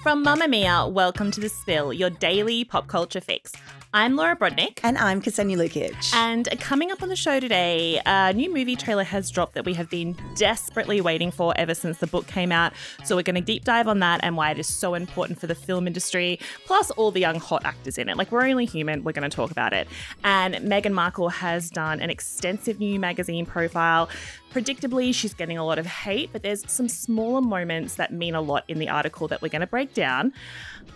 From Mamma Mia, welcome to The Spill, your daily pop culture fix. I'm Laura Brodnick. And I'm Ksenia Lukic. And coming up on the show today, a new movie trailer has dropped that we have been desperately waiting for ever since the book came out. So we're going to deep dive on that and why it is so important for the film industry, plus all the young hot actors in it. Like, we're only human, we're going to talk about it. And Meghan Markle has done an extensive new magazine profile. Predictably, she's getting a lot of hate, but there's some smaller moments that mean a lot in the article that we're going to break down.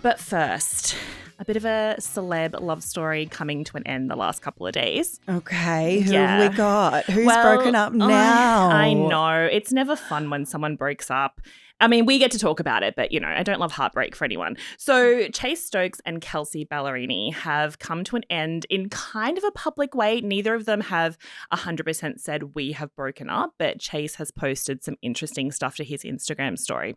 But first, a bit of a celeb love story coming to an end the last couple of days. Okay, who have we got? Who's broken up now? I know. It's never fun when someone breaks up. I mean, we get to talk about it, but, you know, I don't love heartbreak for anyone. So Chase Stokes and Kelsea Ballerini have come to an end in kind of a public way. Neither of them have 100% said we have broken up, but Chase has posted some interesting stuff to his Instagram story.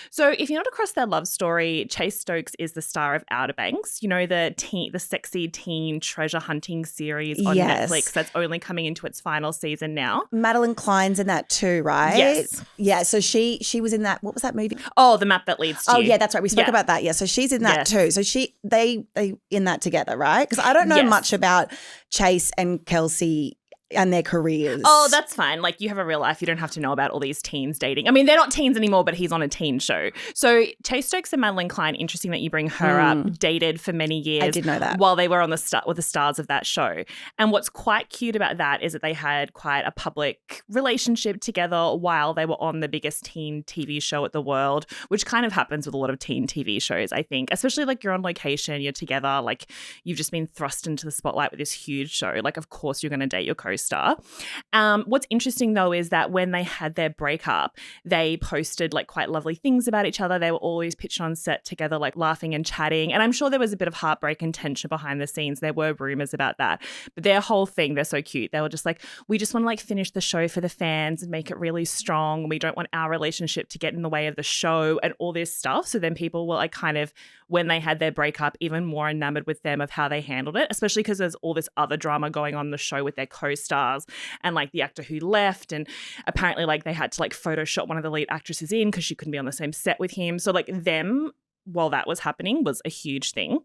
So if you're not across their love story, Chase Stokes is the star of Outer Banks, you know, the sexy teen treasure hunting series on Netflix that's only coming into its final season now. Madeline Klein's in that too, right? Yes. Yeah, so she was in that. What was that movie? Oh, The Map That Leads to You. Oh, yeah, that's right. We spoke about that. Yeah, so she's in that too. So they in that together, right? Because I don't know much about Chase and Kelsea and their careers. Oh, that's fine. Like, you have a real life. You don't have to know about all these teens dating. I mean, they're not teens anymore, but he's on a teen show. So Chase Stokes and Madeline Klein, interesting that you bring her up, dated for many years. I did know that. While they were on with the stars of that show. And what's quite cute about that is that they had quite a public relationship together while they were on the biggest teen TV show at the world, which kind of happens with a lot of teen TV shows, I think. Especially, like, you're on location, you're together, like, you've just been thrust into the spotlight with this huge show. Like, of course you're going to date your co-star. What's interesting, though, is that when they had their breakup, they posted, like, quite lovely things about each other. They were always pitched on set together, like, laughing and chatting. And I'm sure there was a bit of heartbreak and tension behind the scenes. There were rumors about that. But their whole thing, they're so cute. They were just like, we just want to, like, finish the show for the fans and make it really strong. We don't want our relationship to get in the way of the show and all this stuff. So then people were, like, kind of, when they had their breakup, even more enamored with them of how they handled it, especially because there's all this other drama going on in the show with their co-stars and, like, the actor who left, and apparently, like, they had to, like, Photoshop one of the lead actresses in because she couldn't be on the same set with him. So, like, them, while that was happening, was a huge thing.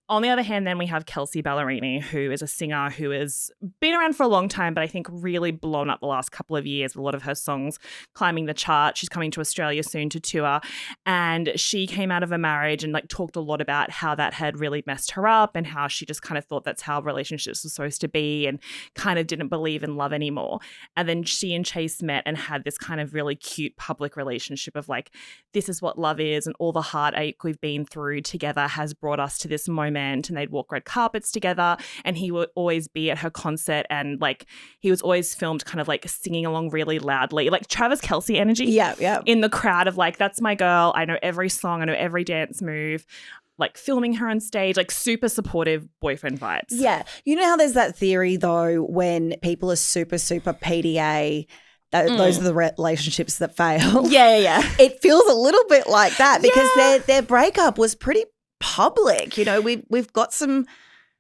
On the other hand, then we have Kelsea Ballerini, who is a singer who has been around for a long time, but I think really blown up the last couple of years with a lot of her songs climbing the chart. She's coming to Australia soon to tour, and she came out of a marriage and, like, talked a lot about how that had really messed her up and how she just kind of thought that's how relationships were supposed to be and kind of didn't believe in love anymore. And then she and Chase met and had this kind of really cute public relationship of, like, this is what love is, and all the heartache we've been through together has brought us to this moment. And they'd walk red carpets together, and he would always be at her concert, and, like, he was always filmed kind of, like, singing along really loudly, like Travis Kelsey energy in the crowd of, like, that's my girl, I know every song, I know every dance move, like, filming her on stage, like, super supportive boyfriend vibes. Yeah. You know how there's that theory, though, when people are super, super PDA, those are the relationships that fail. Yeah. It feels a little bit like that because their breakup was pretty public. You know, we've got some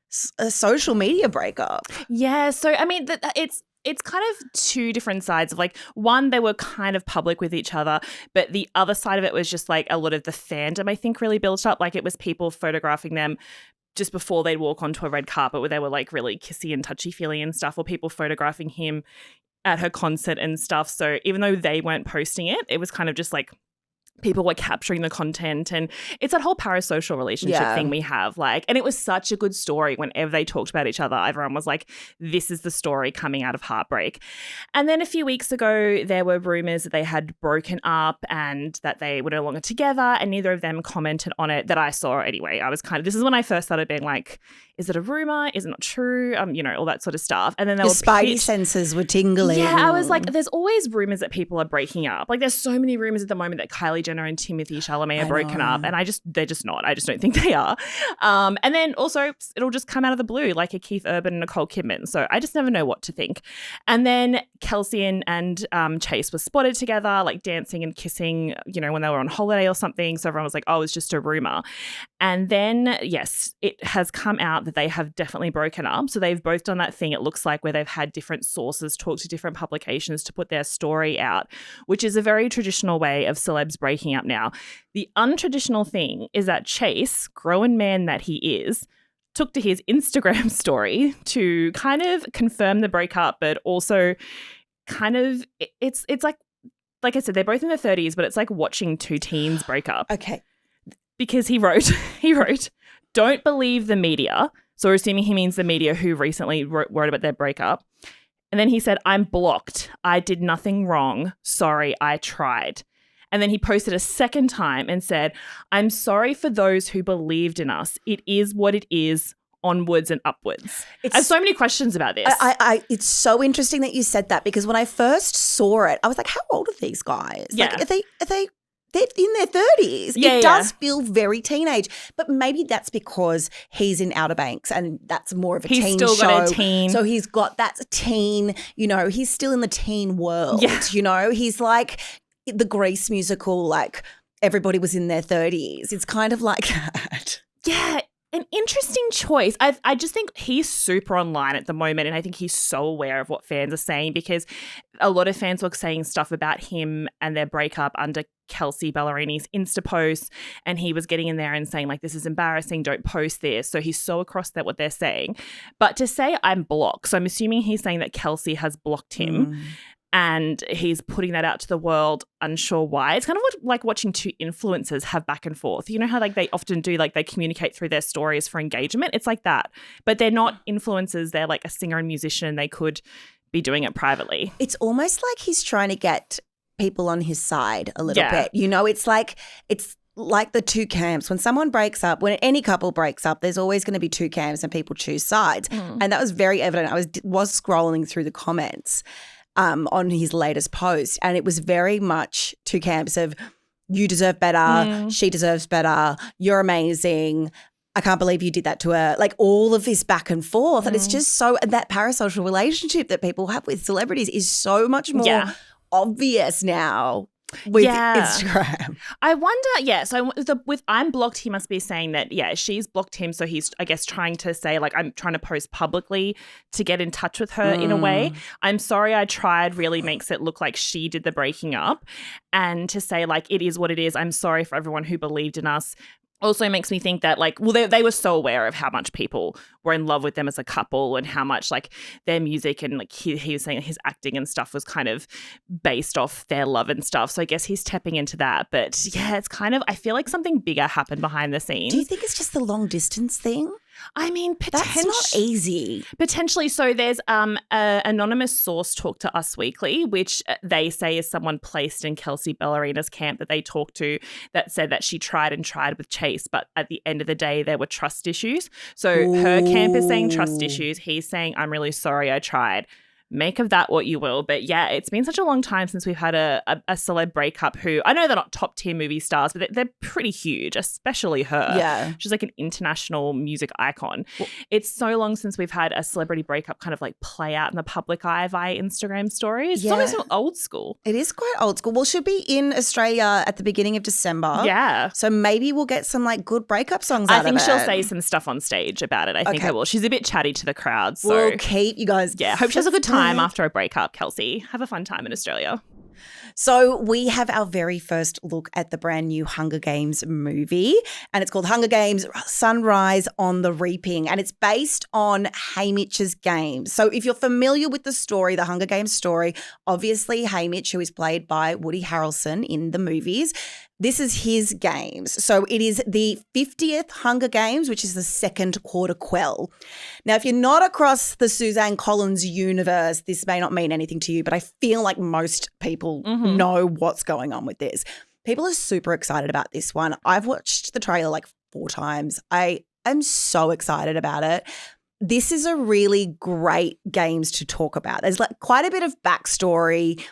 social media breakup. Yeah, so I mean, it's kind of two different sides of, like, one, they were kind of public with each other, but the other side of it was just, like, a lot of the fandom, I think, really built up. Like, it was people photographing them just before they'd walk onto a red carpet where they were, like, really kissy and touchy-feely and stuff, or people photographing him at her concert and stuff. So even though they weren't posting it, it was kind of just, like, people were capturing the content, and it's that whole parasocial relationship thing we have, like, and it was such a good story. Whenever they talked about each other, everyone was like, this is the story coming out of heartbreak. And then a few weeks ago, there were rumors that they had broken up and that they were no longer together, and neither of them commented on it that I saw anyway. I was kind of, this is when I first started being like, is it a rumor? Is it not true? You know, all that sort of stuff. And then your spidey senses were tingling. Yeah, I was like, there's always rumors that people are breaking up. Like, there's so many rumors at the moment that Kylie Jenner and Timothy Chalamet are broken up, and they're just not. I just don't think they are. And then also, it'll just come out of the blue, like a Keith Urban and Nicole Kidman. So I just never know what to think. And then Kelsea and Chase were spotted together, like dancing and kissing, you know, when they were on holiday or something. So everyone was like, oh, it's just a rumor. And then, yes, it has come out out that they have definitely broken up. So they've both done that thing, it looks like, where they've had different sources talk to different publications to put their story out, which is a very traditional way of celebs breaking up now. The untraditional thing is that Chase, grown man that he is, took to his Instagram story to kind of confirm the breakup, but also kind of, it's like I said, they're both in their 30s, but it's like watching two teens break up. Okay. Because he wrote, don't believe the media. So we're assuming he means the media who recently wrote about their breakup. And then he said, I'm blocked. I did nothing wrong. Sorry, I tried. And then he posted a second time and said, I'm sorry for those who believed in us. It is what it is. Onwards and upwards. I have so many questions about this. It's so interesting that you said that, because when I first saw it, I was like, how old are these guys? Yeah. Like, they're in their 30s. Yeah, it does feel very teenage, but maybe that's because he's in Outer Banks and that's more of a teen show. He's still got a teen. So he's got, that's a teen, you know, he's still in the teen world, you know. He's like the Grease musical, like everybody was in their 30s. It's kind of like that. Yeah. An interesting choice. I just think he's super online at the moment, and I think he's so aware of what fans are saying, because a lot of fans were saying stuff about him and their breakup under Kelsea Ballerini's Insta posts, and he was getting in there and saying, like, this is embarrassing, don't post this. So he's so across that what they're saying. But to say I'm blocked, so I'm assuming he's saying that Kelsea has blocked him. And he's putting that out to the world, unsure why. It's kind of like watching two influencers have back and forth. You know how like they often do, like they communicate through their stories for engagement? It's like that. But they're not influencers. They're like a singer and musician. They could be doing it privately. It's almost like he's trying to get people on his side a little bit. You know, it's like the two camps. When someone breaks up, when any couple breaks up, there's always going to be two camps and people choose sides. And that was very evident. I was scrolling through the comments on his latest post, and it was very much two camps of, you deserve better, she deserves better, you're amazing, I can't believe you did that to her. Like all of this back and forth. And it's just so, that parasocial relationship that people have with celebrities is so much more obvious now with Instagram. I wonder, so with I'm blocked, he must be saying that, she's blocked him. So he's, I guess, trying to say, like, I'm trying to post publicly to get in touch with her in a way. I'm sorry I tried really makes it look like she did the breaking up. And to say, like, it is what it is. I'm sorry for everyone who believed in us. Also makes me think that, like, well, they were so aware of how much people were in love with them as a couple and how much, like, their music and, like, he was saying his acting and stuff was kind of based off their love and stuff. So I guess he's tapping into that. But, yeah, it's kind of – I feel like something bigger happened behind the scenes. Do you think it's just the long distance thing? I mean, potentially. That's not easy. Potentially. So there's an anonymous source talked to Us Weekly, which they say is someone placed in Kelsea Ballerina's camp that they talked to, that said that she tried with Chase, but at the end of the day, there were trust issues. So her camp is saying trust issues. He's saying, I'm really sorry I tried. Make of that what you will. But yeah, it's been such a long time since we've had a celeb breakup who, I know they're not top tier movie stars, but they're pretty huge, especially her. Yeah. She's like an international music icon. Well, it's so long since we've had a celebrity breakup kind of like play out in the public eye via Instagram stories. Yeah. It's almost old school. It is quite old school. Well, she'll be in Australia at the beginning of December. Yeah. So maybe we'll get some like good breakup songs out of it. I think she'll say some stuff on stage about it. I think I will. She's a bit chatty to the crowd. So we'll keep you guys. Yeah. Hope she has a good time after a breakup, Kelsea. Have a fun time in Australia. So we have our very first look at the brand new Hunger Games movie, and it's called Hunger Games: Sunrise on the Reaping, and it's based on Haymitch's games. So if you're familiar with the story, the Hunger Games story, obviously Haymitch, who is played by Woody Harrelson in the movies, this is his games. So it is the 50th Hunger Games, which is the second quarter quell. Now, if you're not across the Suzanne Collins universe, this may not mean anything to you, but I feel like most people know what's going on with this. People are super excited about this one. I've watched the trailer like 4 times. I am so excited about it. This is a really great games to talk about. There's like quite a bit of backstory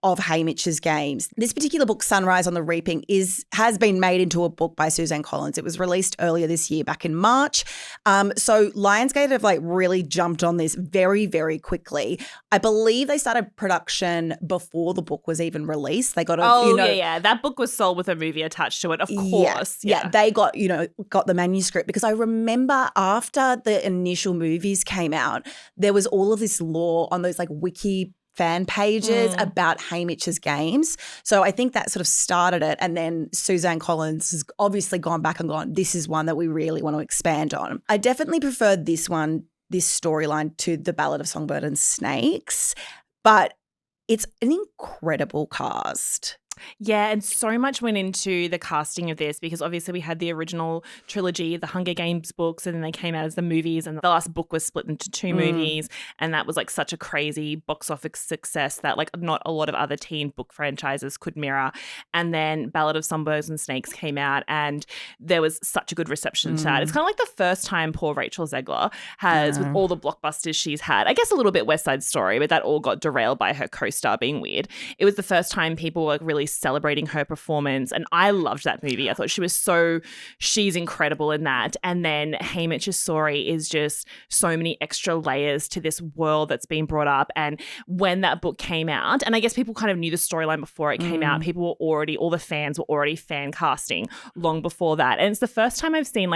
of Haymitch's games. This particular book, Sunrise on the Reaping, has been made into a book by Suzanne Collins. It was released earlier this year, back in March. So Lionsgate have really jumped on this very, very quickly. I believe they started production before the book was even released. They got yeah. That book was sold with a movie attached to it, of course. Yeah, they got the manuscript, because I remember after the initial movies came out, there was all of this lore on those wiki fan pages about Haymitch's games. So I think that sort of started it. And then Suzanne Collins has obviously gone back and gone, this is one that we really want to expand on. I definitely preferred this storyline to The Ballad of Songbird and Snakes, but it's an incredible cast. Yeah, and so much went into the casting of this, because obviously we had the original trilogy, the Hunger Games books, and then they came out as the movies, and the last book was split into two movies, and that was such a crazy box office success that not a lot of other teen book franchises could mirror. And then Ballad of Songbirds and Snakes came out, and there was such a good reception to that. It's kind of the first time poor Rachel Zegler has, with all the blockbusters she's had, I guess a little bit West Side Story, but that all got derailed by her co-star being weird. It was the first time people were really celebrating her performance, and I loved that movie. I thought she's incredible in that. And then Haymitch's story is just so many extra layers to this world that's been brought up. And when that book came out, and I guess people kind of knew the storyline before it came out, all the fans were already fan casting long before that. And it's the first time I've seen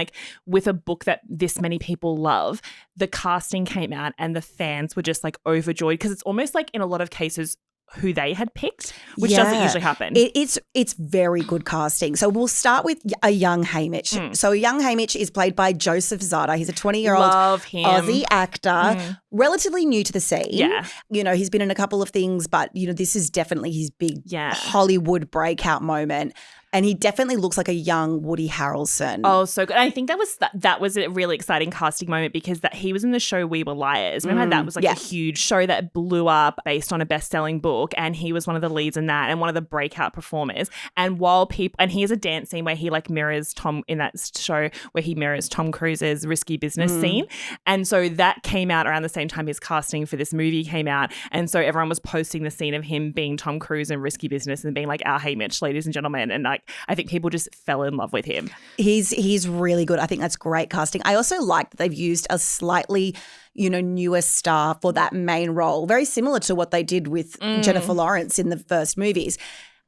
with a book that this many people love, the casting came out and the fans were just overjoyed, because it's almost in a lot of cases who they had picked, which doesn't usually happen. It's very good casting. So we'll start with a young Haymitch. So a young Haymitch is played by Joseph Zada. He's a 20-year-old Aussie actor, relatively new to the scene. Yeah. He's been in a couple of things, but, this is definitely his big Hollywood breakout moment. And he definitely looks like a young Woody Harrelson. Oh, so good. I think that was a really exciting casting moment, because he was in the show We Were Liars. Remember that was a huge show that blew up based on a best-selling book, and he was one of the leads in that and one of the breakout performers. And he has a dance scene where he mirrors Tom in that show, where he mirrors Tom Cruise's Risky Business scene. And so that came out around the same time his casting for this movie came out. And so everyone was posting the scene of him being Tom Cruise in Risky Business and being our Haymitch, ladies and gentlemen. And I think people just fell in love with him. He's really good. I think that's great casting. I also like that they've used a slightly, newer star for that main role, very similar to what they did with Jennifer Lawrence in the first movies.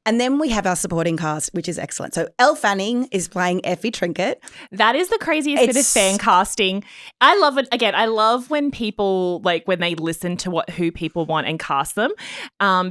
And then we have our supporting cast, which is excellent. So Elle Fanning is playing Effie Trinket. That is the craziest bit of fan casting. I love it. Again, I love when people, when they listen to who people want and cast them,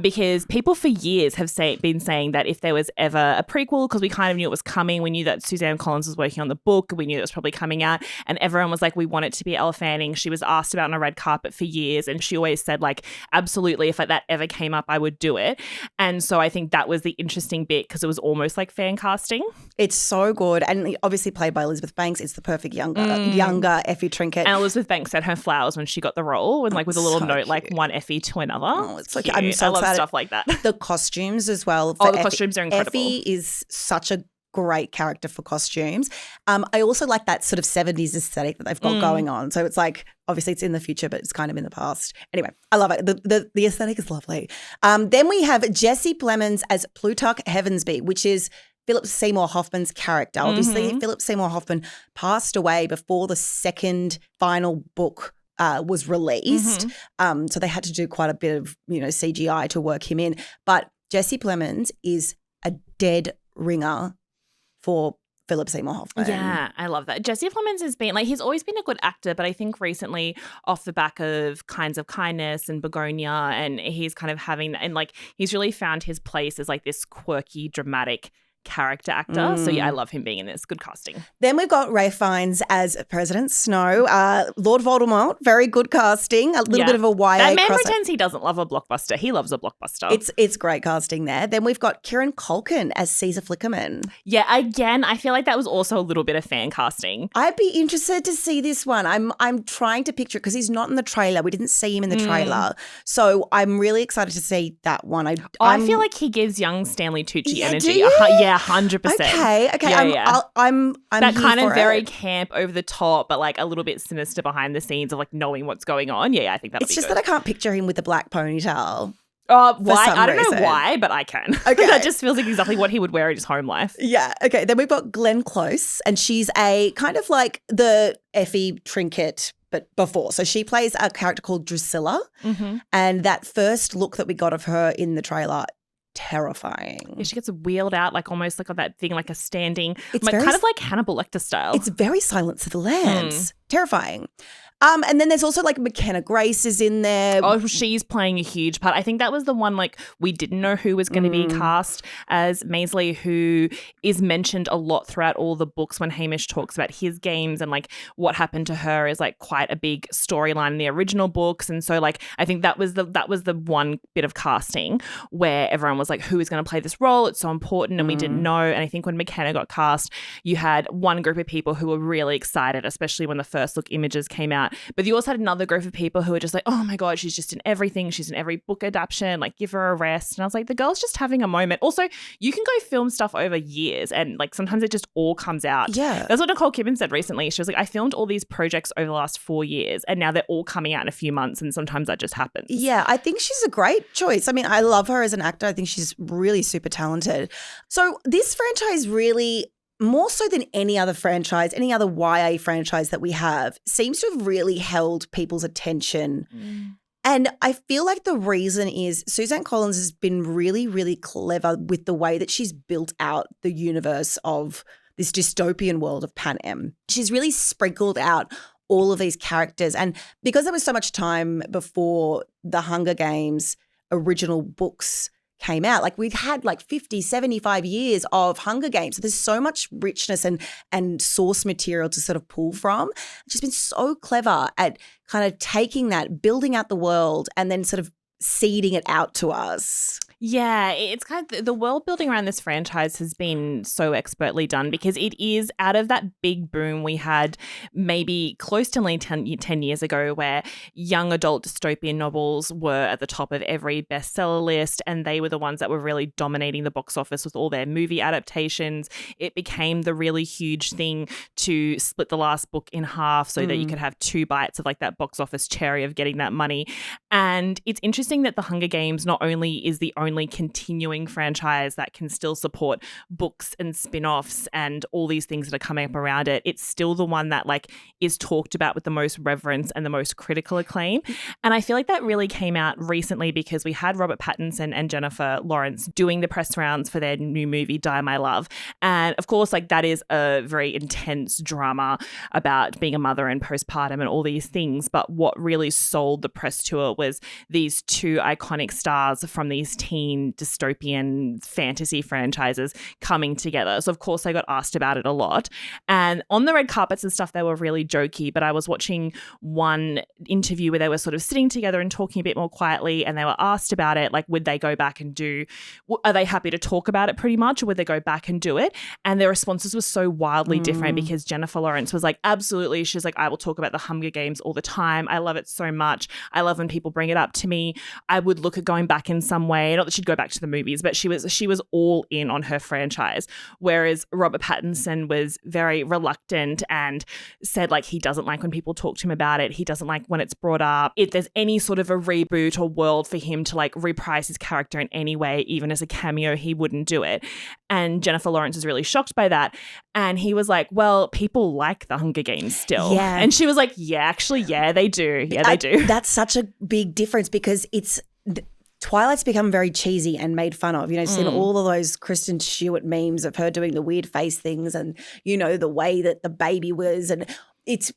because people for years have been saying that if there was ever a prequel, because we kind of knew it was coming, we knew that Suzanne Collins was working on the book, we knew it was probably coming out, and everyone was we want it to be Elle Fanning. She was asked about on a red carpet for years, and she always said, absolutely, if that ever came up, I would do it. And so I think that was the interesting bit, because it was almost like fan casting. It's so good. And obviously played by Elizabeth Banks. It's the perfect younger Effie Trinket. And Elizabeth Banks said her flowers when she got the role, and with a little note, one Effie to another. Oh, it's cute. I'm so I love excited. Stuff like that. The costumes as well. The costumes are incredible. Effie is such a great character for costumes. I also like that sort of 70s aesthetic that they've got going on. So it's obviously it's in the future, but it's kind of in the past. Anyway, I love it. The aesthetic is lovely. Then we have Jesse Plemons as Plutarch Heavensby, which is Philip Seymour Hoffman's character. Obviously, Philip Seymour Hoffman passed away before the second final book was released. So they had to do quite a bit of, CGI to work him in. But Jesse Plemons is a dead ringer for Philip Seymour Hoffman. Yeah, I love that. Jesse Plemons has been, he's always been a good actor, but I think recently off the back of Kinds of Kindness and Begonia, and he's kind of having, and he's really found his place as this quirky, dramatic character actor. So yeah, I love him being in this. Good casting. Then we've got Ralph Fiennes as President Snow. Lord Voldemort, very good casting. A little bit of a YA That man pretends he doesn't love a blockbuster. He loves a blockbuster. It's great casting there. Then we've got Kieran Culkin as Caesar Flickerman. Yeah, again, I feel like that was also a little bit of fan casting. I'd be interested to see this one. I'm trying to picture it because he's not in the trailer. We didn't see him in the trailer. So I'm really excited to see that one. I feel like he gives young Stanley Tucci energy. Do you? Yeah, 100%. Okay. Yeah. I'm that here kind of for very it. camp, over the top, but a little bit sinister behind the scenes of knowing what's going on. Yeah, I think that'll be It's just good. that I can't picture him with the black ponytail. Why? some I don't know reason. why, but I can. Okay. That just feels like exactly what he would wear in his home life. Yeah. Okay. Then we've got Glenn Close, and she's a kind of like the Effie Trinket, but before. So she plays a character called Drusilla, and that first look that we got of her in the trailer, terrifying. Yeah, she gets wheeled out like almost like on that thing, like a standing, It's like very kind of like Hannibal Lecter style. It's very Silence of the Lambs. Terrifying. And then there's also like McKenna Grace is in there. Oh, she's playing a huge part. I think that was the one like we didn't know who was going to be cast as Maisley, who is mentioned a lot throughout all the books when Hamish talks about his games, and like what happened to her is like quite a big storyline in the original books. And so like I think that was the one bit of casting where everyone was like, who is going to play this role? It's so important, and we didn't know. And I think when McKenna got cast, you had one group of people who were really excited, especially when the first look images came out. But you also had another group of people who were just like, oh my God, she's just in everything. She's in every book adaptation. Like, give her a rest. And I was like, the girl's just having a moment. Also, you can go film stuff over years, and like sometimes it just all comes out. Yeah. That's what Nicole Kidman said recently. She was like, I filmed all these projects over the last 4 years, and now they're all coming out in a few months, and sometimes that just happens. Yeah, I think she's a great choice. I mean, I love her as an actor. I think she's really super talented. So this franchise really, more so than any other franchise, any other YA franchise that we have, seems to have really held people's attention. And I feel like the reason is Suzanne Collins has been really, really clever with the way that she's built out the universe of this dystopian world of Panem. She's really sprinkled out all of these characters. And because there was so much time before the Hunger Games original books came out, like we'd had like 50, 75 years of Hunger Games. So there's so much richness and source material to sort of pull from. She's been so clever at kind of taking that, building out the world, and then sort of seeding it out to us. Yeah, it's kind of the world building around this franchise has been so expertly done, because it is out of that big boom we had maybe close to only 10 years ago, where young adult dystopian novels were at the top of every bestseller list, and they were the ones that were really dominating the box office with all their movie adaptations. It became the really huge thing to split the last book in half so that you could have 2 bites of like that box office cherry of getting that money. And it's interesting that the Hunger Games not only is the only continuing franchise that can still support books and spin-offs and all these things that are coming up around it, it's still the one that like is talked about with the most reverence and the most critical acclaim. And I feel like that really came out recently because we had Robert Pattinson and Jennifer Lawrence doing the press rounds for their new movie Die My Love. And of course, like that is a very intense drama about being a mother and postpartum and all these things. But what really sold the press tour was these 2 iconic stars from these teen dystopian fantasy franchises coming together. So of course I got asked about it a lot. And on the red carpets and stuff, they were really jokey, but I was watching one interview where they were sort of sitting together and talking a bit more quietly, and they were asked about it, like would they go back and are they happy to talk about it pretty much, or would they go back and do it? And their responses were so wildly different, because Jennifer Lawrence was like, absolutely. She's like, I will talk about the Hunger Games all the time. I love it so much. I love when people bring it up to me. I would look at going back in some way. Not that she'd go back to the movies, but she was all in on her franchise. Whereas Robert Pattinson was very reluctant and said like he doesn't like when people talk to him about it. He doesn't like when it's brought up. If there's any sort of a reboot or world for him to like reprise his character in any way, even as a cameo, he wouldn't do it. And Jennifer Lawrence was really shocked by that. And he was like, well, people like the Hunger Games still. Yeah. And she was like, yeah, actually, yeah, they do. Yeah, they do. That's such a big difference, because Twilight's become very cheesy and made fun of. You know, seen all of those Kristen Stewart memes of her doing the weird face things, and, you know, the way that the baby was, and it's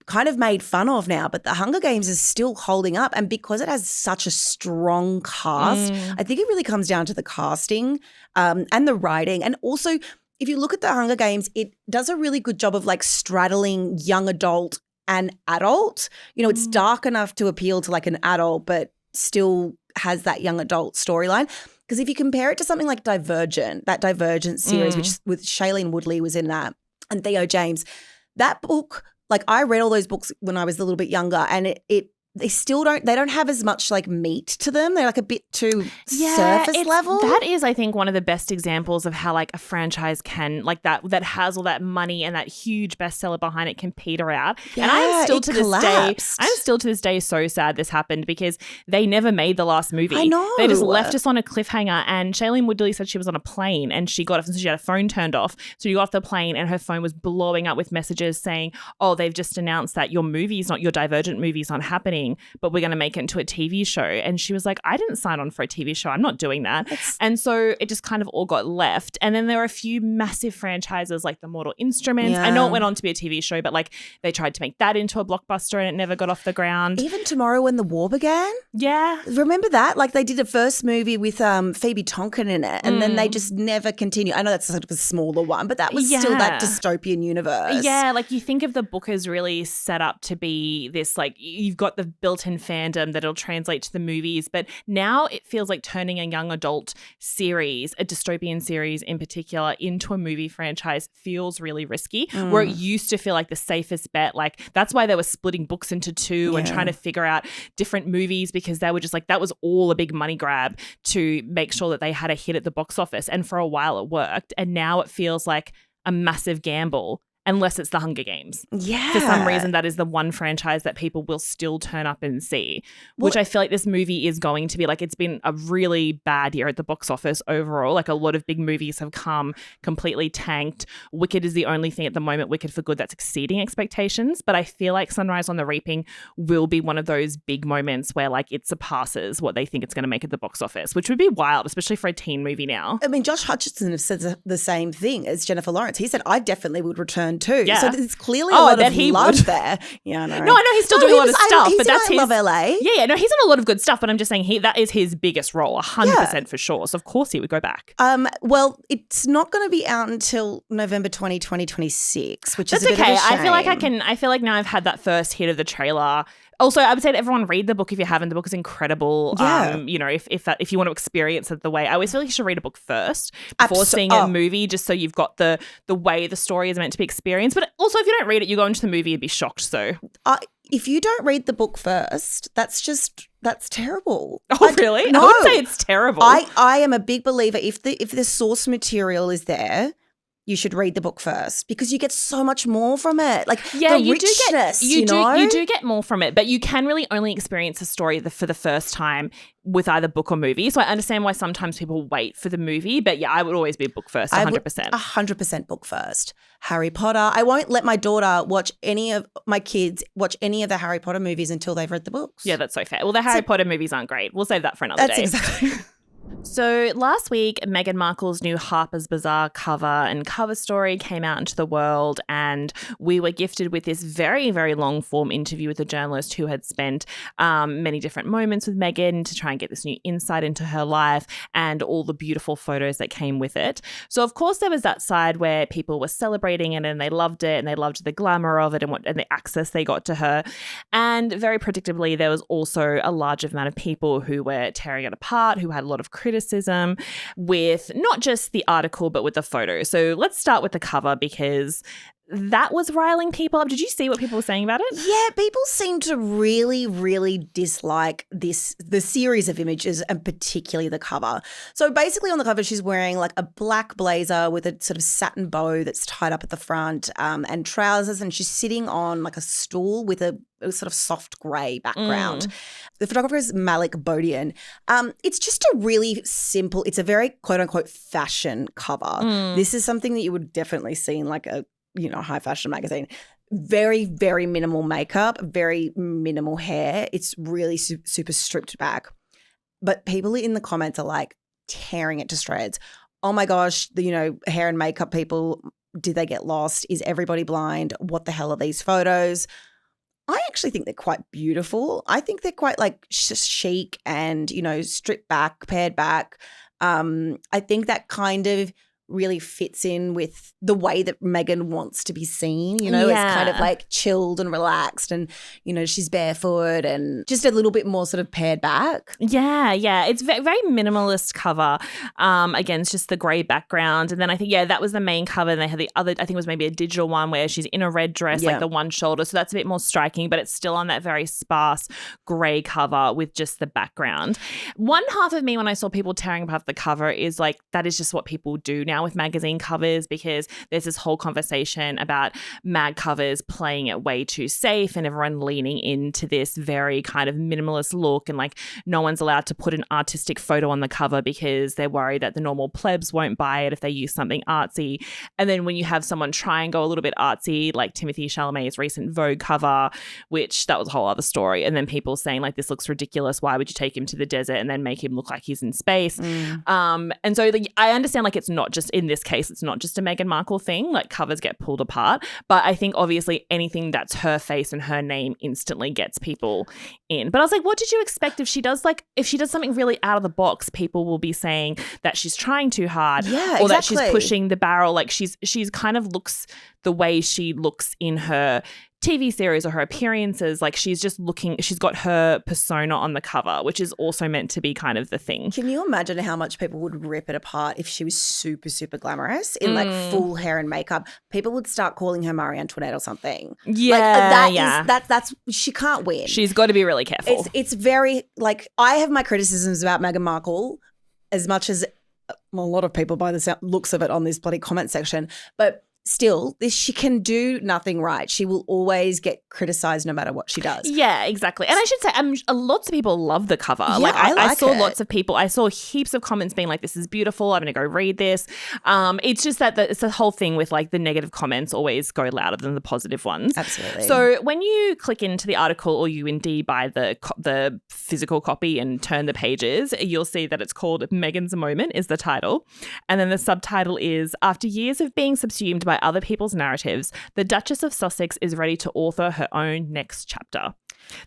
kind of made fun of now. But the Hunger Games is still holding up, and because it has such a strong cast, I think it really comes down to the casting and the writing. And also, if you look at the Hunger Games, it does a really good job of like straddling young adult and adult. You know, it's dark enough to appeal to like an adult, but still has that young adult storyline. Because if you compare it to something like Divergent, that Divergent series, which with Shailene Woodley was in that, and Theo James, that book, like I read all those books when I was a little bit younger, and it they don't have as much like meat to them. They're like a bit too surface level. That is, I think, one of the best examples of how like a franchise can like that has all that money and that huge bestseller behind it can peter out. Yeah, and I'm still to this day so sad this happened because they never made the last movie. I know. They just left us on a cliffhanger, and Shailene Woodley said she was on a plane and she got off, and so she had a phone turned off. So you got off the plane and her phone was blowing up with messages saying, "Oh, they've just announced that your Divergent movie's not happening, but we're going to make it into a TV show." And she was like, "I didn't sign on for a TV show. I'm not doing that." And so it just kind of all got left. And then there were a few massive franchises like The Mortal Instruments. Yeah. I know it went on to be a TV show, but like they tried to make that into a blockbuster and it never got off the ground. Even Tomorrow When the War Began. Yeah. Remember that? Like they did a first movie with Phoebe Tonkin in it, and then they just never continued. I know that's sort of a smaller one, but that was still that dystopian universe. Yeah, like you think of the book as really set up to be this, like you've got the built-in fandom that it'll translate to the movies, but now it feels like turning a young adult series, a dystopian series in particular, into a movie franchise feels really risky, where it used to feel like the safest bet. Like that's why they were splitting books into two and trying to figure out different movies, because they were just like, that was all a big money grab to make sure that they had a hit at the box office. And for a while it worked. And now it feels like a massive gamble, unless it's the Hunger Games. Yeah. For some reason, that is the one franchise that people will still turn up and see, which I feel like this movie is going to be. Like, it's been a really bad year at the box office overall. Like, a lot of big movies have come completely tanked. Wicked is the only thing at the moment, Wicked for Good, that's exceeding expectations. But I feel like Sunrise on the Reaping will be one of those big moments where, like, it surpasses what they think it's going to make at the box office, which would be wild, especially for a teen movie now. I mean, Josh Hutcherson has said the same thing as Jennifer Lawrence. He said, I definitely would return too. Yeah. So there's clearly a lot of love there. Yeah, I know. No, I know he's still doing a lot of stuff, but that's his. Love LA. Yeah, no, he's in a lot of good stuff, but I'm just saying that is his biggest role, 100% for sure. So of course he would go back. Well, it's not going to be out until November 2026, which is a bit okay. of a shame. I feel like now I've had that first hit of the trailer. Also, I would say to everyone, read the book if you haven't. The book is incredible. Yeah. You know, if you want to experience it the way, I always feel like you should read a book first before seeing a movie, just so you've got the way the story is meant to be experienced. But also, if you don't read it, you go into the movie and be shocked. So, if you don't read the book first, that's terrible. Oh, really? No. I would say it's terrible. I am a big believer. If the source material is there, you should read the book first, because you get so much more from it. Like the richness, you do get more from it, but you can really only experience a story for the first time with either book or movie. So I understand why sometimes people wait for the movie, but yeah, I would always be book first, 100%. 100% book first. Harry Potter. I won't let my daughter my kids watch any of the Harry Potter movies until they've read the books. Yeah, that's so fair. Well, the Harry Potter movies aren't great. We'll save that for another day. That's exactly. So last week, Meghan Markle's new Harper's Bazaar cover and cover story came out into the world, and we were gifted with this very, very long form interview with a journalist who had spent many different moments with Meghan to try and get this new insight into her life and all the beautiful photos that came with it. So of course there was that side where people were celebrating it and they loved it and they loved the glamour of it and the access they got to her. And very predictably, there was also a large amount of people who were tearing it apart, who had a lot of criticism with not just the article, but with the photo. So let's start with the cover, because that was riling people up. Did you see what people were saying about it? Yeah, people seem to really, really dislike the series of images, and particularly the cover. So basically on the cover, she's wearing like a black blazer with a sort of satin bow that's tied up at the front, and trousers, and she's sitting on like a stool with a sort of soft grey background. The photographer is Malik Bodian. It's just a really simple, it's a very quote unquote fashion cover. This is something that you would definitely see in like a high fashion magazine. Very, very minimal makeup, very minimal hair. It's really super stripped back. But people in the comments are like tearing it to shreds. Oh my gosh, hair and makeup people, did they get lost? Is everybody blind? What the hell are these photos? I actually think they're quite beautiful. I think they're quite like chic and, stripped back, pared back. I think that kind of really fits in with the way that Meghan wants to be seen. You know, it's kind of like chilled and relaxed and, you know, she's barefoot and just a little bit more sort of pared back. Yeah. It's very minimalist cover. Again, it's just the grey background. And then I think, that was the main cover. And they had the other, I think it was maybe a digital one where she's in a red dress, like the one shoulder. So that's a bit more striking, but it's still on that very sparse grey cover with just the background. One half of me when I saw people tearing apart the cover is like, that is just what people do now with magazine covers, because there's this whole conversation about mag covers playing it way too safe and everyone leaning into this very kind of minimalist look, and like no one's allowed to put an artistic photo on the cover because they're worried that the normal plebs won't buy it if they use something artsy. And then when you have someone try and go a little bit artsy, like Timothée Chalamet's recent Vogue cover, which that was a whole other story, and then people saying like, this looks ridiculous, why would you take him to the desert and then make him look like he's in space? And so I understand like it's not just, in this case, it's not just a Meghan Markle thing, like covers get pulled apart, but I think obviously anything that's her face and her name instantly gets people in. But I was like, what did you expect if she does something really out of the box, people will be saying that she's trying too hard, or that she's pushing the barrel, like she's kind of looks the way she looks in her TV series or her appearances, like she's got her persona on the cover, which is also meant to be kind of the thing. Can you imagine how much people would rip it apart if she was super, super glamorous in like full hair and makeup? People would start calling her Marie Antoinette or something. That's she can't win. She's got to be really careful. It's very like, I have my criticisms about Meghan Markle as much as a lot of people by the looks of it on this bloody comment section, but still, she can do nothing right. She will always get criticised no matter what she does. Yeah, exactly. And I should say, lots of people love the cover. Yeah, like I saw it. lots of people. I saw heaps of comments being like, "This is beautiful. I'm going to go read this." It's just that it's the whole thing with like the negative comments always go louder than the positive ones. Absolutely. So when you click into the article, or you indeed buy the physical copy and turn the pages, you'll see that it's called "Meghan's Moment" is the title, and then the subtitle is, "After years of being subsumed by other people's narratives, the Duchess of Sussex is ready to author her own next chapter."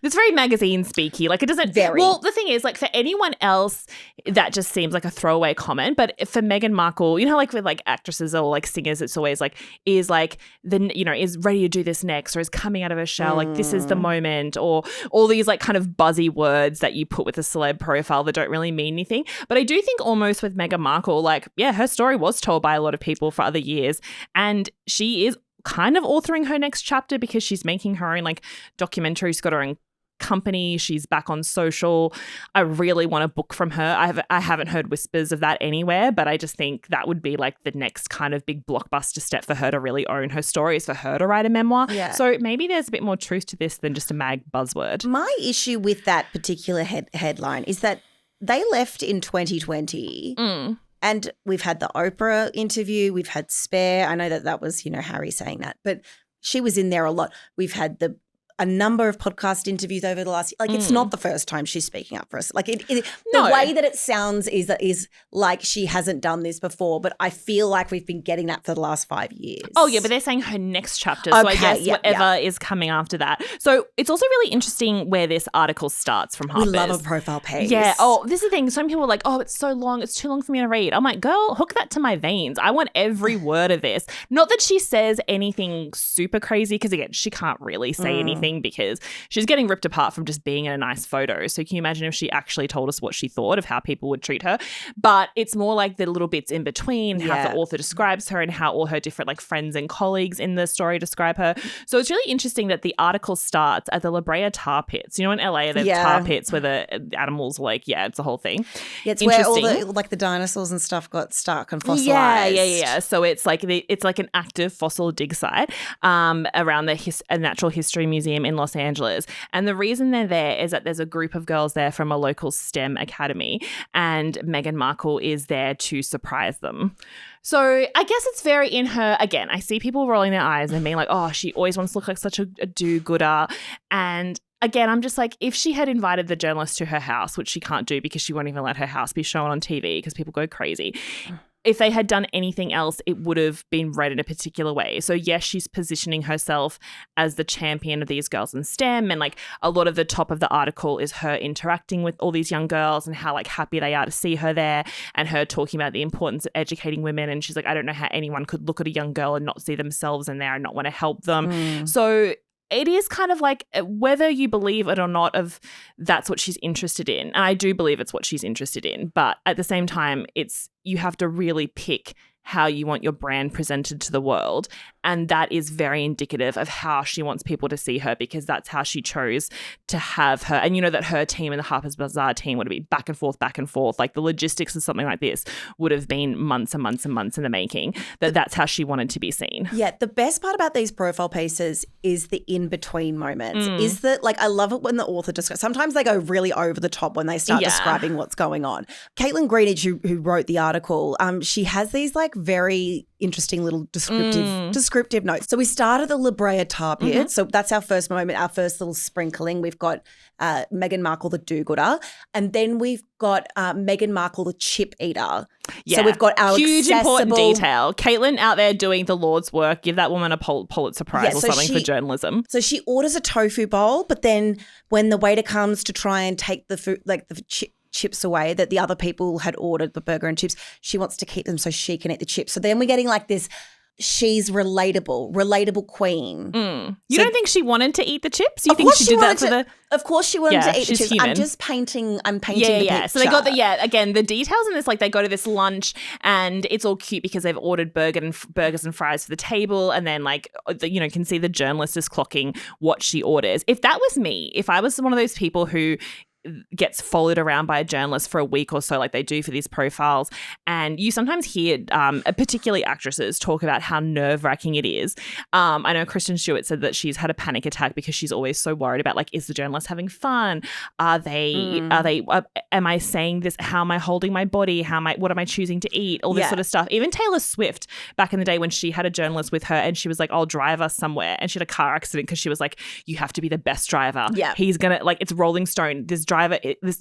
It's very magazine speaky. Like it doesn't. Well, the thing is, like for anyone else, that just seems like a throwaway comment. But for Meghan Markle, you know, like with like actresses or like singers, it's always like is ready to do this next, or is coming out of her shell. Like this is the moment, or all these like kind of buzzy words that you put with a celeb profile that don't really mean anything. But I do think almost with Meghan Markle, like her story was told by a lot of people for other years, and she is kind of authoring her next chapter because she's making her own like documentary. She's got her own company. She's back on social. I really want a book from her. I haven't heard whispers of that anywhere, but I just think that would be like the next kind of big blockbuster step for her to really own her stories, for her to write a memoir. Yeah. So maybe there's a bit more truth to this than just a mag buzzword. My issue with that particular headline is that they left in 2020. And we've had the Oprah interview. We've had Spare. I know that was, Harry saying that. But she was in there a lot. We've had a number of podcast interviews over the last – like it's not the first time she's speaking up for us. Like the way that it sounds is like she hasn't done this before, but I feel like we've been getting that for the last 5 years. Oh, yeah, but they're saying her next chapter. So I guess whatever is coming after that. So it's also really interesting where this article starts from Harper's. We love a profile page. Yeah. Oh, this is the thing. Some people are like, oh, it's so long. It's too long for me to read. I'm like, girl, hook that to my veins. I want every word of this. Not that she says anything super crazy because, again, she can't really say anything because she's getting ripped apart from just being in a nice photo. So can you imagine if she actually told us what she thought of how people would treat her? But it's more like the little bits in between, how the author describes her and how all her different like friends and colleagues in the story describe her. So it's really interesting that the article starts at the La Brea tar pits. You know, in LA, there's tar pits where the animals were like, it's a whole thing. Yeah, it's where all the dinosaurs and stuff got stuck and fossilized. Yeah. So it's like an active fossil dig site around a natural history museum in Los Angeles. And the reason they're there is that there's a group of girls there from a local STEM academy, and Meghan Markle is there to surprise them. So I guess it's very in her, again, I see people rolling their eyes and being like, oh, she always wants to look like such a do-gooder. And again, I'm just like, if she had invited the journalist to her house, which she can't do because she won't even let her house be shown on TV because people go crazy. if they had done anything else, it would have been read in a particular way. So yes, she's positioning herself as the champion of these girls in STEM, and like a lot of the top of the article is her interacting with all these young girls and how like happy they are to see her there, and her talking about the importance of educating women. And she's like, I don't know how anyone could look at a young girl and not see themselves in there and not want to help them. So it is kind of like, whether you believe it or not, of that's what she's interested in. And I do believe it's what she's interested in. But at the same time, you have to really pick how you want your brand presented to the world. And that is very indicative of how she wants people to see her, because that's how she chose to have her. And you know that her team and the Harper's Bazaar team would be back and forth. Like the logistics of something like this would have been months and months and months in the making. That's how she wanted to be seen. Yeah, the best part about these profile pieces is the in-between moments. Is that, like, I love it when the author describes. Sometimes they go really over the top when they start describing what's going on. Caitlin Greenidge, who wrote the article, she has these like very interesting little descriptive notes. So we started the La Brea tar pit. So that's our first moment, our first little sprinkling. We've got Meghan Markle, the do-gooder, and then we've got Meghan Markle, the chip eater. Yeah. So we've got our huge important detail. Caitlin out there doing the Lord's work. Give that woman a Pulitzer Prize or something for journalism. So she orders a tofu bowl, but then when the waiter comes to try and take the food, like the chips away that the other people had ordered, the burger and chips, she wants to keep them so she can eat the chips. So then we're getting like this, she's relatable queen. You don't think she wanted to eat the chips? You think she did that for the... Of course she wanted to eat the chips. Human. I'm painting the picture. So they got again, the details in this, like they go to this lunch and it's all cute because they've ordered burgers and fries for the table, and then like, can see the journalist is clocking what she orders. If that was me, if I was one of those people who gets followed around by a journalist for a week or so like they do for these profiles, and you sometimes hear particularly actresses talk about how nerve-wracking it is. I know Kristen Stewart said that she's had a panic attack because she's always so worried about, like, is the journalist having fun? Am I saying this? How am I holding my body? What am I choosing to eat? All this sort of stuff. Even Taylor Swift back in the day when she had a journalist with her and she was like, I'll drive us somewhere, and she had a car accident because she was like, you have to be the best driver. Yeah. He's gonna, like, it's Rolling Stone. This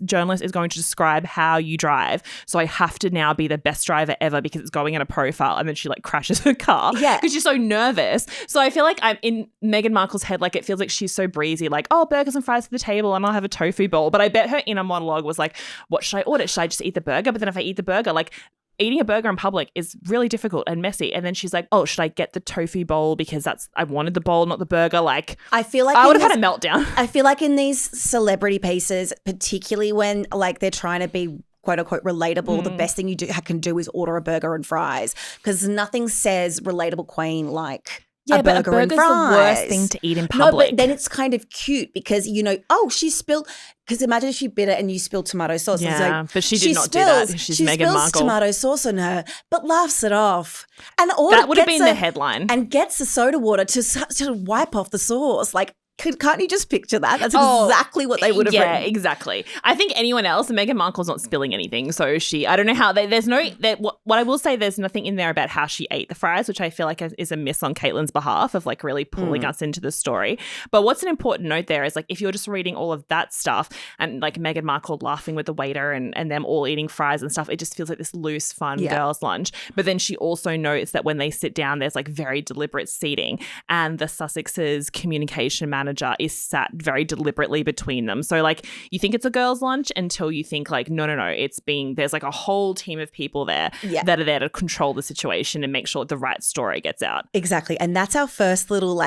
journalist is going to describe how you drive, so I have to now be the best driver ever because it's going in a profile. And then she like crashes her car because she's so nervous. So I feel like I'm in Meghan Markle's head, like it feels like she's so breezy, like, oh, burgers and fries for the table and I'll have a tofu bowl. But I bet her inner monologue was like, what should I order? Should I just eat the burger? But then if I eat the burger, like, eating a burger in public is really difficult and messy. And then she's like, oh, should I get the tofu bowl because I wanted the bowl, not the burger? Like, I feel like I would have had a meltdown. I feel like in these celebrity pieces, particularly when like they're trying to be quote unquote relatable, the best thing you can do is order a burger and fries, because nothing says relatable queen like a burger and fries. The worst thing to eat in public. No, but then it's kind of cute because, oh, she spilled, because imagine if she bit it and you spilled tomato sauce. Yeah, but she did not do that. She's Meghan Markle. She spills tomato sauce on her, but laughs it off. And that would have been the headline. And gets the soda water to wipe off the sauce. Like, can't you just picture that? That's exactly what they would have written. Yeah, exactly. I think anyone else, Meghan Markle's not spilling anything. So I don't know how, what I will say, there's nothing in there about how she ate the fries, which I feel like is a miss on Caitlin's behalf of like really pulling us into the story. But what's an important note there is like, if you're just reading all of that stuff and like Meghan Markle laughing with the waiter and them all eating fries and stuff, it just feels like this loose, fun girls' lunch. But then she also notes that when they sit down, there's like very deliberate seating, and the Sussex's communication manager is sat very deliberately between them. So like you think it's a girls' lunch until you think like, no, there's like a whole team of people there that are there to control the situation and make sure the right story gets out. Exactly. And that's our first little,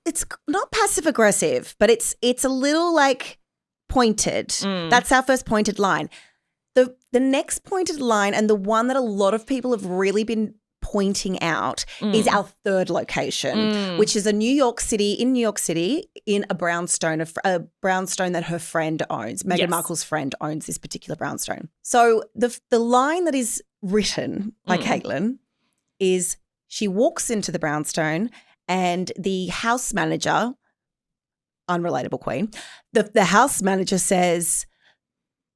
it's not passive aggressive, but it's a little like pointed. That's our first pointed line. The next pointed line, and the one that a lot of people have really been pointing out, is our third location, which is in New York City, in a brownstone that her friend owns. Meghan Markle's friend owns this particular brownstone. So the line that is written by Caitlin is, she walks into the brownstone and the house manager, unrelatable queen, the house manager says,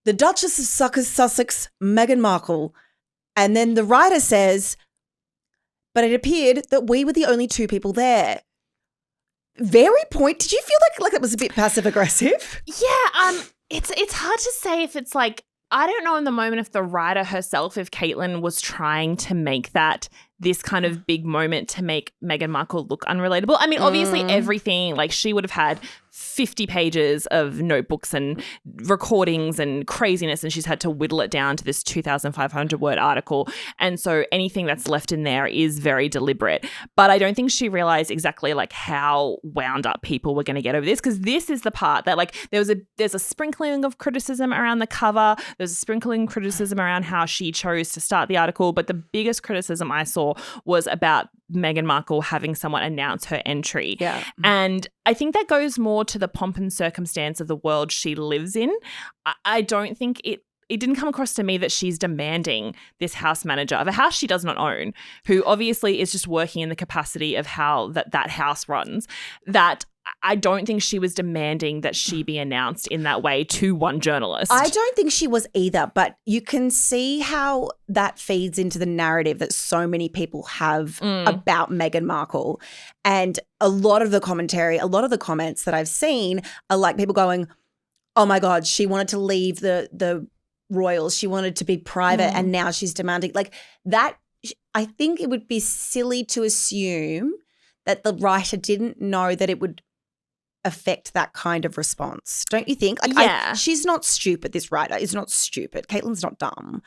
the Duchess of Sussex, Meghan Markle. And then the writer says, but it appeared that we were the only two people there. Very point. Did you feel like it was a bit passive aggressive? Yeah. It's hard to say if it's like I don't know in the moment if the writer herself, if Caitlyn was trying to make that this kind of big moment to make Meghan Markle look unrelatable. I mean, obviously everything, like she would have had 50 pages of notebooks and recordings and craziness, and she's had to whittle it down to this 2,500 word article. And so anything that's left in there is very deliberate. But I don't think she realized exactly like how wound up people were going to get over this, because this is the part that like there's a sprinkling of criticism around the cover. There's a sprinkling criticism around how she chose to start the article. But the biggest criticism I saw was about Meghan Markle having someone announce her entry. Yeah. And I think that goes more to the pomp and circumstance of the world she lives in. I don't think it didn't come across to me that she's demanding this house manager of a house she does not own, who obviously is just working in the capacity of how that house runs, that I don't think she was demanding that she be announced in that way to one journalist. I don't think she was either, but you can see how that feeds into the narrative that so many people have about Meghan Markle. And a lot of the commentary, a lot of the comments that I've seen are like people going, oh my God, she wanted to leave the royals. She wanted to be private and now she's demanding. Like that, I think it would be silly to assume that the writer didn't know that it would affect that kind of response. Don't you think? Like, yeah. She's not stupid. This writer is not stupid. Caitlyn's not dumb.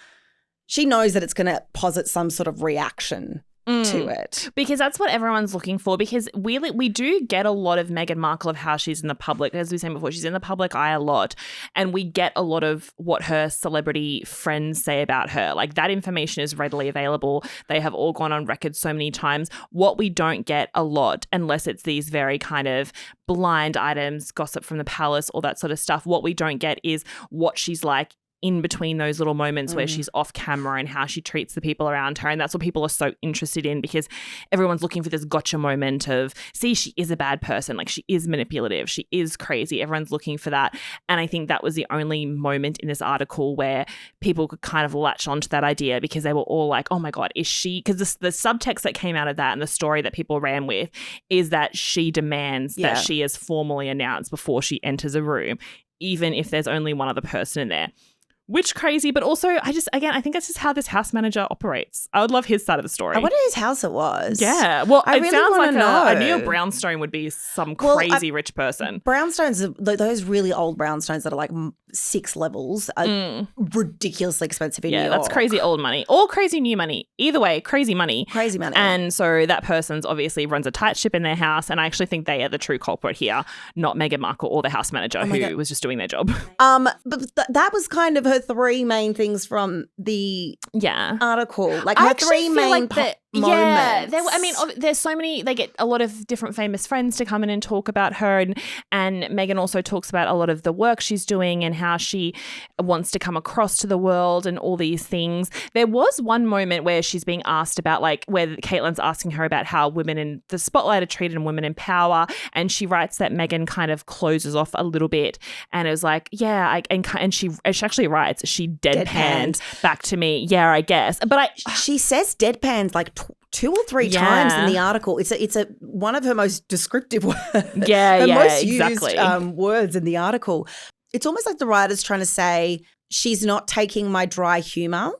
She knows that it's going to posit some sort of reaction to it. Because that's what everyone's looking for, because we do get a lot of Meghan Markle of how she's in the public. As we were saying before, she's in the public eye a lot, and we get a lot of what her celebrity friends say about her. Like that information is readily available. They have all gone on record so many times. What we don't get a lot, unless it's these very kind of blind items, gossip from the palace, all that sort of stuff, what we don't get is what she's like in between those little moments where she's off camera and how she treats the people around her. And that's what people are so interested in, because everyone's looking for this gotcha moment of, see, she is a bad person. Like she is manipulative. She is crazy. Everyone's looking for that. And I think that was the only moment in this article where people could kind of latch onto that idea, because they were all like, oh my God, is she, because the subtext that came out of that and the story that people ran with is that she demands that she is formally announced before she enters a room, even if there's only one other person in there. Which crazy, but also I think that's just how this house manager operates. I would love his side of the story. I wonder whose house it was. Yeah. Well, I it really sounds like know. I knew a brownstone would be some crazy rich person. Brownstones, those really old brownstones that are like 6 levels are ridiculously expensive in New York. Yeah, that's crazy old money or crazy new money. Either way, crazy money. Crazy money. And so that person's obviously runs a tight ship in their house, and I actually think they are the true culprit here, not Meghan Markle or the house manager who was just doing their job. But that was kind of her 3 main things from the article. Like her 3 main moments. Yeah, there's so many. They get a lot of different famous friends to come in and talk about her, and Meghan also talks about a lot of the work she's doing and how she wants to come across to the world and all these things. There was one moment where she's being asked about, like, where Caitlyn's asking her about how women in the spotlight are treated and women in power, and she writes that Meghan kind of closes off a little bit, and it was like, and she actually writes, she deadpanned back to me, yeah, I guess, but she says deadpans like 2 or 3 times in the article. It's a one of her most descriptive words. Most exactly. used words in the article. It's almost like the writer's trying to say she's not taking my dry humor.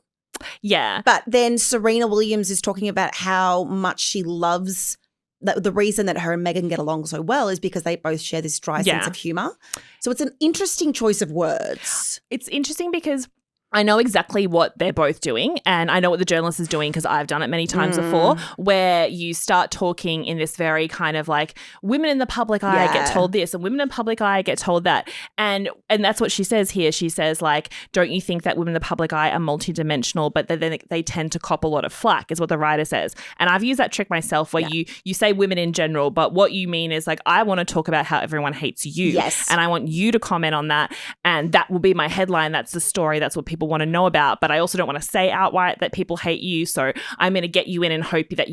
Yeah. But then Serena Williams is talking about how much she loves the reason that her and Meghan get along so well is because they both share this dry sense of humor. So it's an interesting choice of words. It's interesting because I know exactly what they're both doing, and I know what the journalist is doing because I've done it many times before, where you start talking in this very kind of like, women in the public eye get told this and women in the public eye get told that. And that's what she says here. She says, like, don't you think that women in the public eye are multidimensional, but then they tend to cop a lot of flack, is what the writer says. And I've used that trick myself where you say women in general, but what you mean is like, I want to talk about how everyone hates you. Yes. And I want you to comment on that. And that will be my headline. That's the story. That's what people want to know about, but I also don't want to say outright that people hate you, so I'm going to get you in and hope that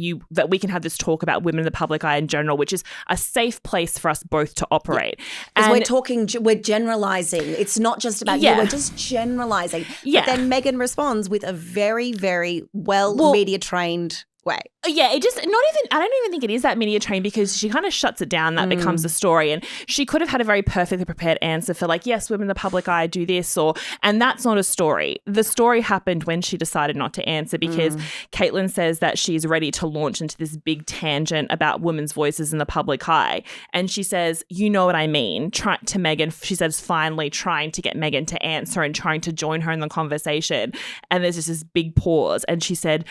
we can have this talk about women in the public eye in general, which is a safe place for us both to operate. Because we're generalizing. It's not just about you, we're just generalizing. Yeah. But then Meghan responds with a very, very well media trained way. Yeah, it just not even. I don't even think it is that media trained because she kind of shuts it down. That becomes the story, and she could have had a very perfectly prepared answer for like, yes, women in the public eye do this, and that's not a story. The story happened when she decided not to answer because Caitlyn says that she's ready to launch into this big tangent about women's voices in the public eye, and she says, "You know what I mean?" To Meghan, she says, finally trying to get Meghan to answer and trying to join her in the conversation, and there's just this big pause, and she said.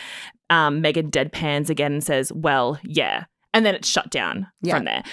Meghan deadpans again and says, well, yeah. And then it's shut down from there.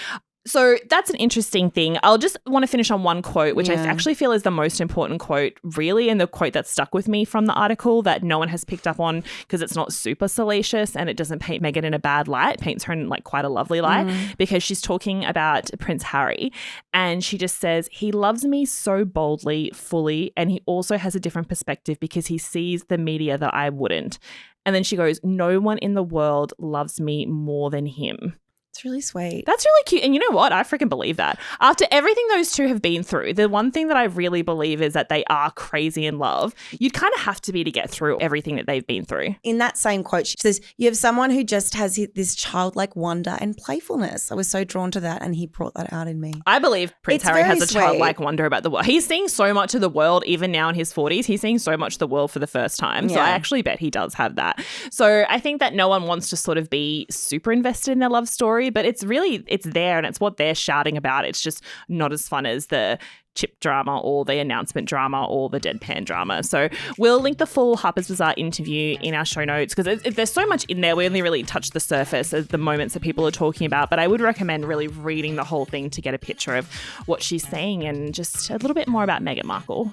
So that's an interesting thing. I'll just want to finish on one quote, which I actually feel is the most important quote, really, and the quote that stuck with me from the article that no one has picked up on because it's not super salacious and it doesn't paint Meghan in a bad light. It paints her in like quite a lovely light because she's talking about Prince Harry and she just says, he loves me so boldly, fully, and he also has a different perspective because he sees the media that I wouldn't. And then she goes, no one in the world loves me more than him. It's really sweet. That's really cute. And you know what? I freaking believe that. After everything those two have been through, the one thing that I really believe is that they are crazy in love. You'd kind of have to be to get through everything that they've been through. In that same quote, she says, you have someone who just has this childlike wonder and playfulness. I was so drawn to that and he brought that out in me. I believe Prince Harry has a childlike wonder about the world. He's seeing so much of the world, even now in his 40s. He's seeing so much of the world for the first time. So I actually bet he does have that. So I think that no one wants to sort of be super invested in their love story, but it's there and it's what they're shouting about. It's just not as fun as the chip drama or the announcement drama or the deadpan drama. So we'll link the full Harper's Bazaar interview in our show notes because there's so much in there. We only really touched the surface of the moments that people are talking about, but I would recommend really reading the whole thing to get a picture of what she's saying and just a little bit more about Meghan Markle.